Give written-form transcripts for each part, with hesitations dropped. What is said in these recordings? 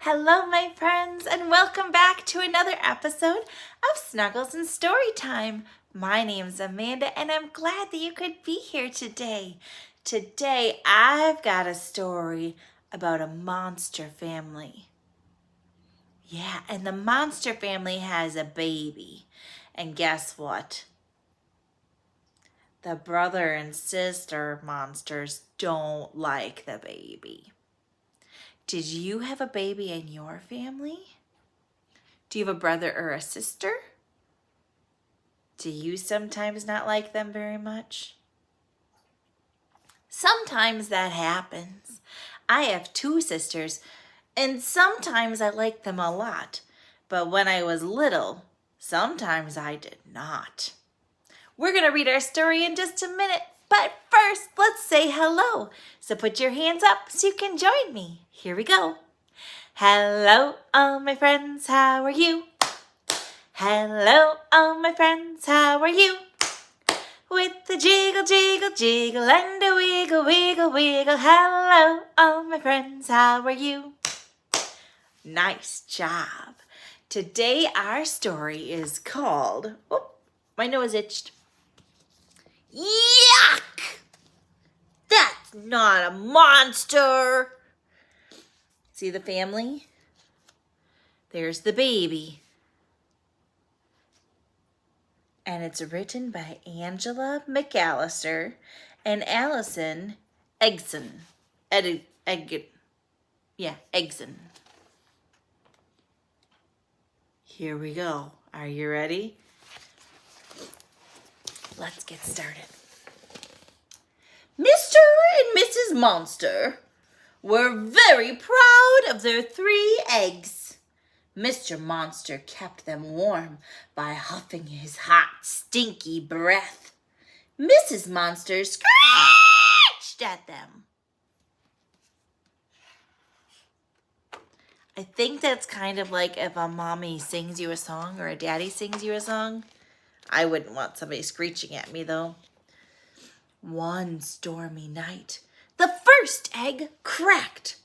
Hello, my friends, and welcome back to another episode of Snuggles and Storytime. My name's Amanda, and I'm glad that you could be here today. Today, I've got a story about a monster family. Yeah, and the monster family has a baby. And guess what? The brother and sister monsters don't like the baby. Did you have a baby in your family? Do you have a brother or a sister? Do you sometimes not like them very much? Sometimes that happens. I have two sisters, and sometimes I like them a lot. But when I was little, sometimes I did not. We're going to read our story in just a minute, but first, let's say hello. So put your hands up so you can join me. Here we go. Hello, all my friends, how are you? Hello, all my friends, how are you? With the jiggle, jiggle, jiggle, and a wiggle, wiggle, wiggle. Hello, all my friends, how are you? Nice job. Today our story is called, oh, my nose itched. Yuck! That's not a monster. See the family? There's the baby. And it's written by Angela McAllister and Alison Edgson. Edgson. Here we go. Are you ready? Let's get started. Mr. and Mrs. Monster were very proud of their 3 eggs. Mr. Monster kept them warm by huffing his hot, stinky breath. Mrs. Monster screeched at them. I think that's kind of like if a mommy sings you a song or a daddy sings you a song. I wouldn't want somebody screeching at me, though. One stormy night, the first egg cracked.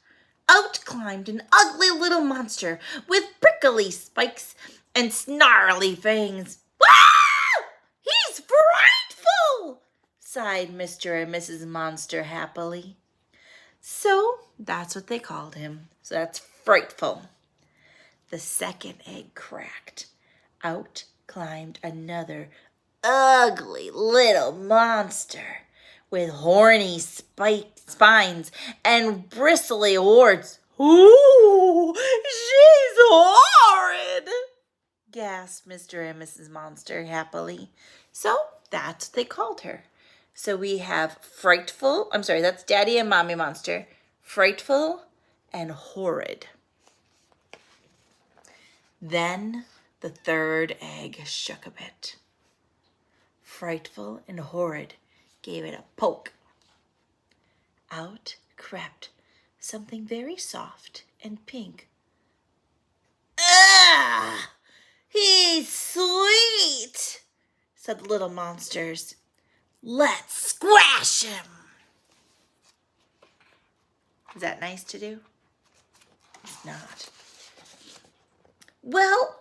Out climbed an ugly little monster with prickly spikes and snarly fangs. "Wow! He's frightful!" sighed Mr. and Mrs. Monster happily. So that's what they called him. So that's frightful. The second egg cracked. Out climbed another ugly little monster with horny spines and bristly horns. "Ooh, she's horrid!" gasped Mr. and Mrs. Monster happily. So that's what they called her. So we have that's Daddy and Mommy Monster, frightful and horrid. Then the third egg shook a bit. Frightful and horrid gave it a poke. Out crept something very soft and pink. "Ah, he's sweet," said the little monsters. "Let's squash him." Is that nice to do? It's not. "Well,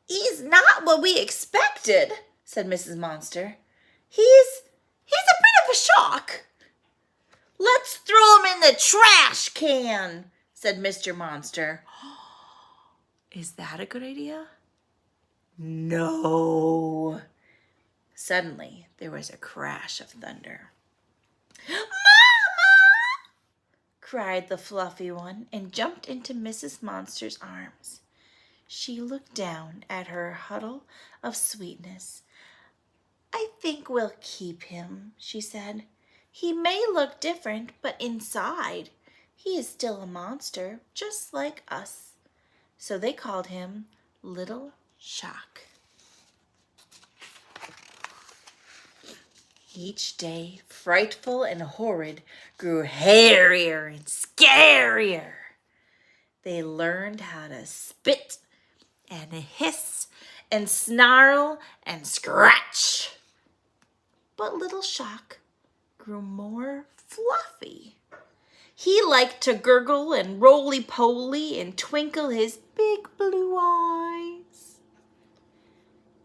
he's not what we expected," said Mrs. Monster. He's a bit of a shock." "Let's throw him in the trash can," said Mr. Monster. Is that a good idea? No. Suddenly, there was a crash of thunder. "Mama!" cried the fluffy one and jumped into Mrs. Monster's arms. She looked down at her huddle of sweetness. "I think we'll keep him," she said. "He may look different, but inside, he is still a monster, just like us." So they called him Little Shock. Each day, frightful and horrid grew hairier and scarier. They learned how to spit and hiss and snarl and scratch. But Little Shock grew more fluffy. He liked to gurgle and roly-poly and twinkle his big blue eyes.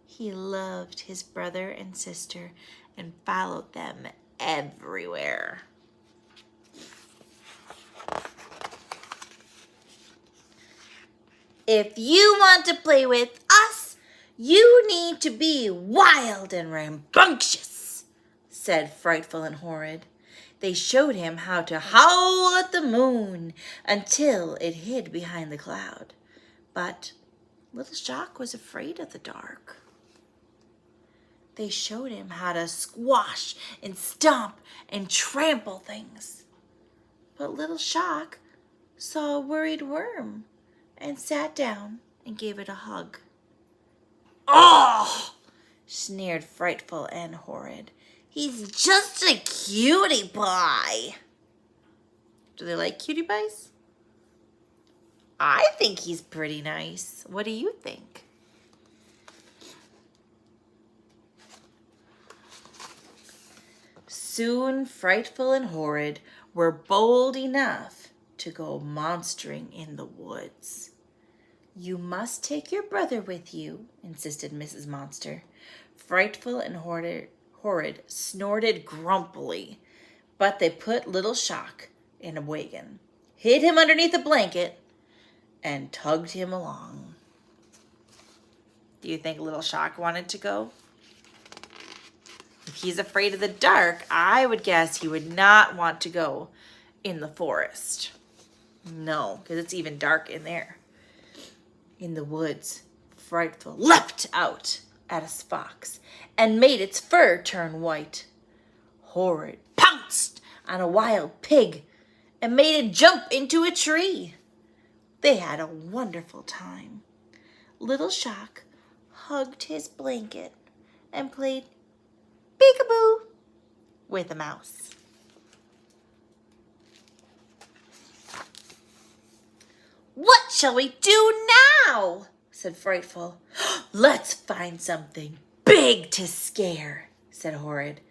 He loved his brother and sister and followed them everywhere. If you want to play with us, you need to be wild and rambunctious, said Frightful and Horrid. They showed him how to howl at the moon until it hid behind the cloud. But Little Shock was afraid of the dark. They showed him how to squash and stomp and trample things. But Little Shock saw a worried worm and sat down and gave it a hug. "Oh!" sneered Frightful and Horrid. "He's just a cutie pie." Do they like cutie pies? I think he's pretty nice. What do you think? Soon Frightful and Horrid were bold enough to go monstering in the woods. "You must take your brother with you," insisted Mrs. Monster. Frightful and Horrid snorted grumpily, but they put Little Shock in a wagon, hid him underneath a blanket, and tugged him along. Do you think Little Shock wanted to go? If he's afraid of the dark, I would guess he would not want to go in the forest. No, because it's even dark in there. In the woods, Frightful leapt out at a fox and made its fur turn white. Horrid pounced on a wild pig and made it jump into a tree. They had a wonderful time. Little Shock hugged his blanket and played peekaboo with a mouse. "What shall we do now?" said Frightful. "Let's find something big to scare," said Horrid.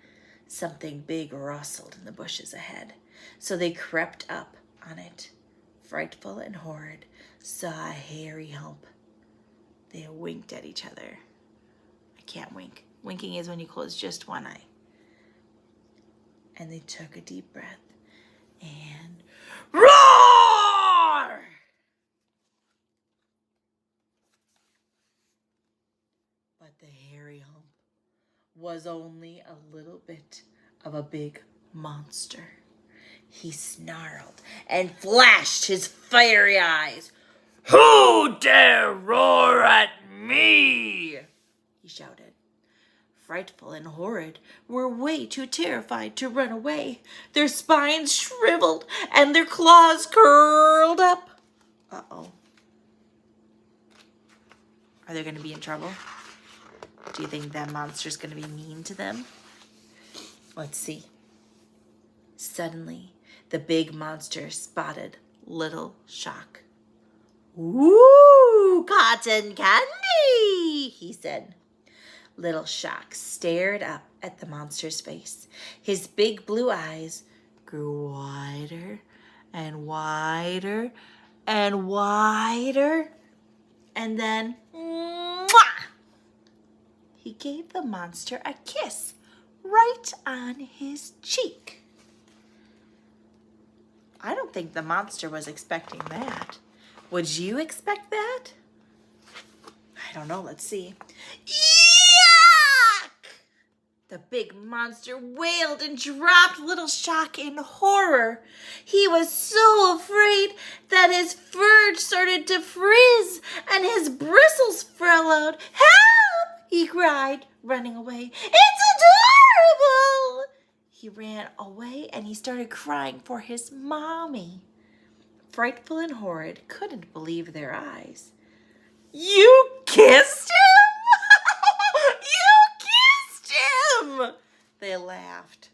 Something big rustled in the bushes ahead, so they crept up on it. Frightful and Horrid saw a hairy hump. They winked at each other. I can't wink. Winking is when you close just one eye. And they took a deep breath and roar! But the hairy hump was only a little bit of a big monster. He snarled and flashed his fiery eyes. "Who dare roar at me?" he shouted. Frightful and Horrid were way too terrified to run away. Their spines shriveled and their claws curled up. Uh-oh. Are they going to be in trouble? Do you think that monster's going to be mean to them? Let's see. Suddenly, the big monster spotted Little Shock. "Ooh, cotton candy," he said. Little Shock stared up at the monster's face. His big blue eyes grew wider and wider and wider. And then, mwah! He gave the monster a kiss right on his cheek. I don't think the monster was expecting that. Would you expect that? I don't know. Let's see. Yuck! The big monster wailed and dropped Little Shock in horror. He was so afraid that his fur started to frizz and his bristles fell out. "Help!" he cried, running away. "It's adorable!" He ran away and he started crying for his mommy. Frightful and Horrid couldn't believe their eyes. "You kissed him?" "You kissed him!" they laughed.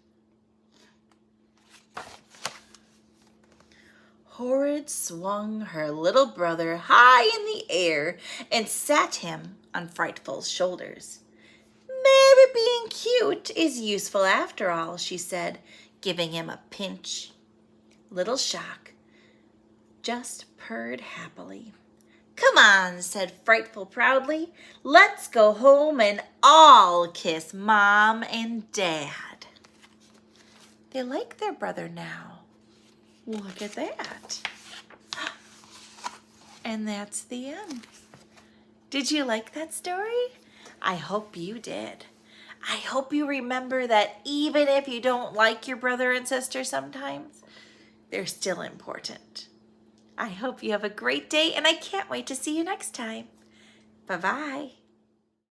Horrid swung her little brother high in the air and sat him on Frightful's shoulders. "Maybe being cute is useful after all," she said, giving him a pinch. Little Shock just purred happily. Come on, said Frightful proudly. Let's go home and all kiss Mom and Dad. They like their brother now. Look at that. And that's the end. Did you like that story? I hope you did. I hope you remember that even if you don't like your brother and sister sometimes, they're still important. I hope you have a great day, and I can't wait to see you next time. Bye-bye.